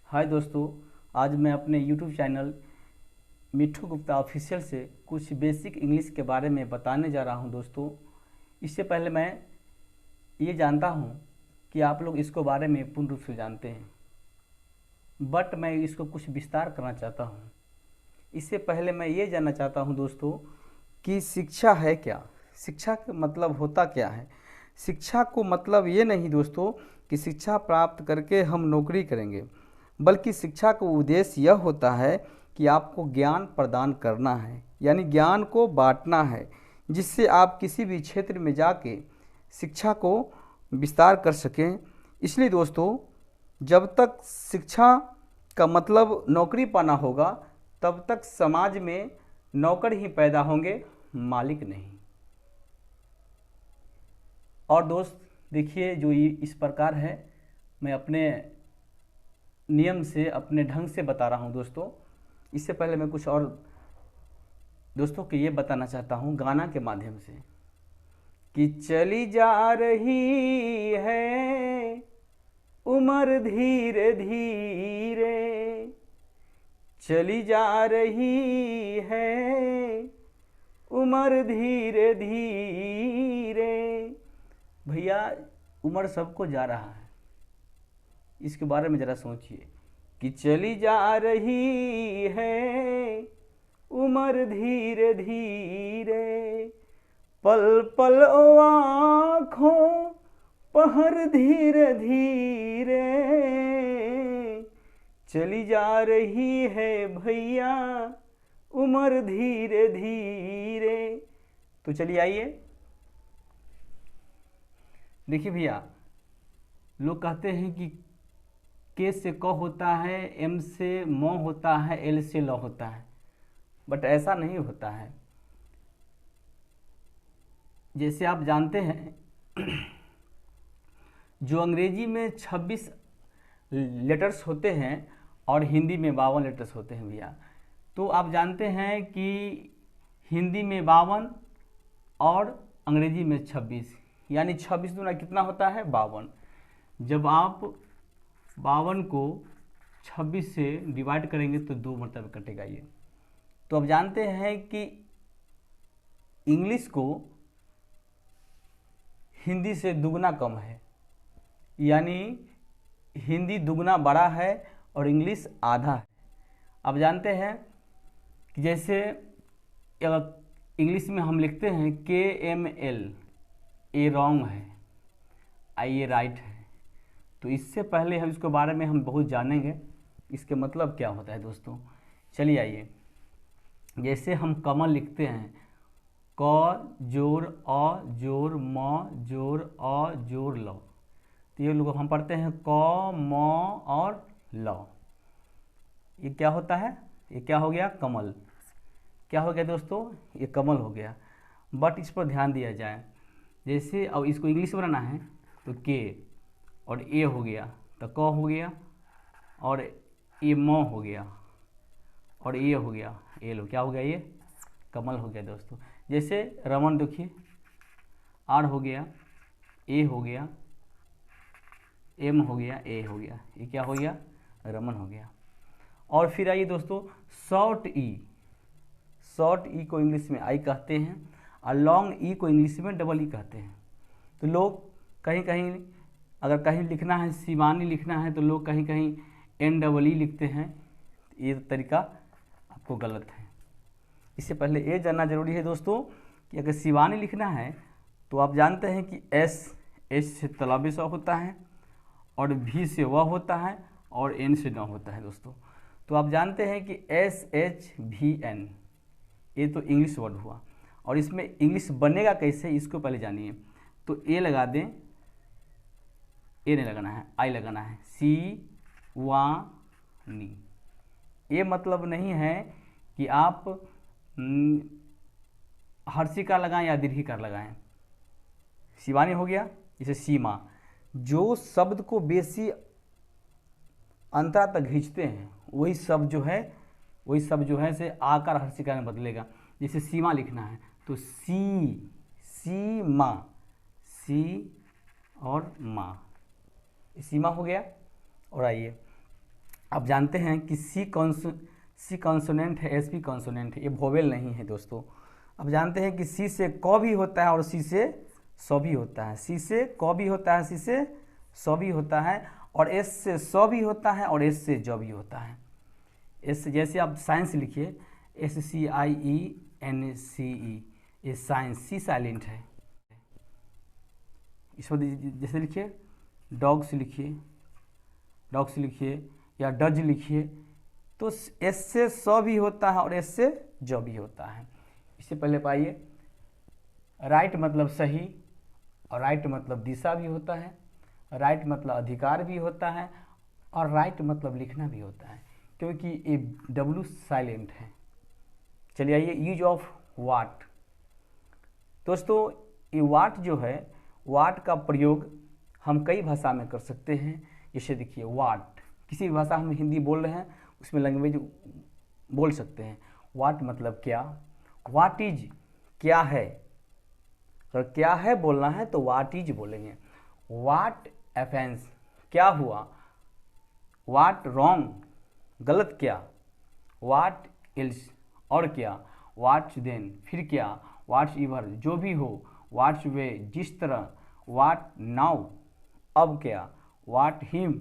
हाय दोस्तों, आज मैं अपने YouTube चैनल मिट्ठू गुप्ता ऑफिशियल से कुछ बेसिक इंग्लिश के बारे में बताने जा रहा हूं। दोस्तों, इससे पहले मैं ये जानता हूं कि आप लोग इसको बारे में पूर्ण रूप से जानते हैं, बट मैं इसको कुछ विस्तार करना चाहता हूं। इससे पहले मैं ये जानना चाहता हूं दोस्तों कि शिक्षा है क्या, शिक्षा का मतलब होता क्या है। शिक्षा को मतलब ये नहीं दोस्तों कि शिक्षा प्राप्त करके हम नौकरी करेंगे, बल्कि शिक्षा का उद्देश्य यह होता है कि आपको ज्ञान प्रदान करना है, यानी ज्ञान को बांटना है, जिससे आप किसी भी क्षेत्र में जाके शिक्षा को विस्तार कर सकें। इसलिए दोस्तों, जब तक शिक्षा का मतलब नौकरी पाना होगा, तब तक समाज में नौकर ही पैदा होंगे, मालिक नहीं। और दोस्त देखिए, जो ये इस प्रकार है, मैं अपने नियम से, अपने ढंग से बता रहा हूँ दोस्तों। इससे पहले मैं कुछ और दोस्तों को ये बताना चाहता हूँ गाना के माध्यम से कि चली जा रही है उम्र धीरे धीरे, चली जा रही है उम्र धीरे धीरे। भैया, उम्र सबको जा रहा है, इसके बारे में ज़रा सोचिए कि चली जा रही है उम्र धीरे धीरे, पल पल ओ आँखों पहर धीरे धीरे, चली जा रही है भैया उम्र धीरे धीरे। तो चलिए आइए, देखिए भैया, लोग कहते हैं कि के से क होता है, एम से म होता है, एल से ल होता है, बट ऐसा नहीं होता है। जैसे आप जानते हैं, जो अंग्रेजी में 26 लेटर्स होते हैं और हिंदी में 52 लेटर्स होते हैं भैया, तो आप जानते हैं कि हिंदी में 52 और अंग्रेजी में 26, यानी 26 दूना कितना होता है? 52। जब आप 52 को 26 से डिवाइड करेंगे तो 2 मरतबे कटेगा ये। तो अब जानते हैं कि इंग्लिश को हिंदी से दुगना कम है, यानी हिंदी दुगना बड़ा है और इंग्लिश आधा है। अब जानते हैं कि जैसे इंग्लिश में हम लिखते हैं KML, ए रॉन्ग है, आई ए राइट है। तो इससे पहले हम इसके बारे में हम बहुत जानेंगे, इसके मतलब क्या होता है दोस्तों। चलिए आइए, जैसे हम कमल लिखते हैं, क जोर अ जोर म जोर अ जोर ल, तो ये लोग हम पढ़ते हैं क म और ल। ये क्या होता है? ये क्या हो गया? कमल। क्या हो गया दोस्तों? ये कमल हो गया। बट इस पर ध्यान दिया जाए, जैसे अब इसको इंग्लिश में बनाना है तो के और ए हो गया, तो क हो गया, और ए म हो गया, और ए हो गया, ए लो, क्या हो गया? ये कमल हो गया दोस्तों। जैसे रमन देखिए, आर हो गया, ए हो गया, एम हो गया, ए हो गया, ये क्या हो गया? रमन हो गया। और फिर आइए दोस्तों, शॉर्ट ई, शॉर्ट ई को इंग्लिश में आई कहते हैं और लॉन्ग ई को इंग्लिश में डबल ई कहते हैं। तो लोग कहीं कहीं, अगर कहीं लिखना है शिवानी लिखना है, तो लोग कहीं कहीं NEE लिखते हैं। ये तरीका आपको गलत है। इससे पहले ये जानना जरूरी है दोस्तों कि अगर शिवानी लिखना है तो आप जानते हैं कि एच से तलबे स होता है, और V से व होता है, और N से न होता है दोस्तों। तो आप जानते हैं कि SHVN, ये तो इंग्लिश वर्ड हुआ, और इसमें इंग्लिश बनेगा कैसे, इसको पहले जानिए। तो ए लगा दें, ए नहीं लगाना है, आई लगाना है, शिवानी। ये मतलब नहीं है कि आप हर्षिका लगाएं या दीर्घिकार लगाएं। शिवानी हो गया। जैसे सीमा, जो शब्द को बेसी अंतरा तक खींचते हैं वही शब्द जो है से आकार हर्षिका में बदलेगा। जैसे सीमा लिखना है तो सीमा, सी और माँ, सीमा हो गया। और आइए, आप जानते हैं कि सी कॉन्सोनेंट है, एस भी कॉन्सोनेंट है, ये वोवेल नहीं है दोस्तों। अब जानते हैं कि सी से क भी होता है और सी से स भी होता है, सी से क भी होता है, सी से स भी होता है, और एस से स भी होता है और एस से ज भी होता है। एस जैसे आप साइंस लिखिए, SCIENCE, ये साइंस, सी साइलेंट है। इसको जैसे लिखिए डॉग्स लिखिए, डॉग्स लिखिए या डज लिखिए, तो एस से स भी होता है और एस से ज भी होता है। इससे पहले पाइए, राइट मतलब सही, और राइट मतलब दिशा भी होता है, राइट मतलब अधिकार भी होता है, और राइट मतलब लिखना भी होता है, क्योंकि ये डब्लू साइलेंट है। चलिए आइए, यूज ऑफ वाट। दोस्तों ये वाट जो है, वाट का प्रयोग हम कई भाषा में कर सकते हैं। जैसे देखिए वाट, किसी भी भाषा हम हिंदी बोल रहे हैं उसमें लैंग्वेज बोल सकते हैं। वाट मतलब क्या, वाट इज क्या है, अगर क्या है बोलना है तो वाट इज बोलेंगे। वाट हैपेंस क्या हुआ, वाट रॉन्ग गलत क्या, वाट एल्स और क्या, वाट्स देन फिर क्या, वाट्स इवर जो भी हो, वाट्स वे जिस तरह, वाट नाउ अब क्या, वाट हिम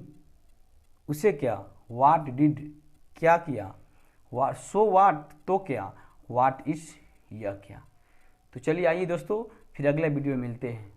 उसे क्या, वाट डिड क्या किया, वाट सो वाट तो क्या, वाट इज यह क्या। तो चलिए आइए दोस्तों, फिर अगले वीडियो में मिलते हैं।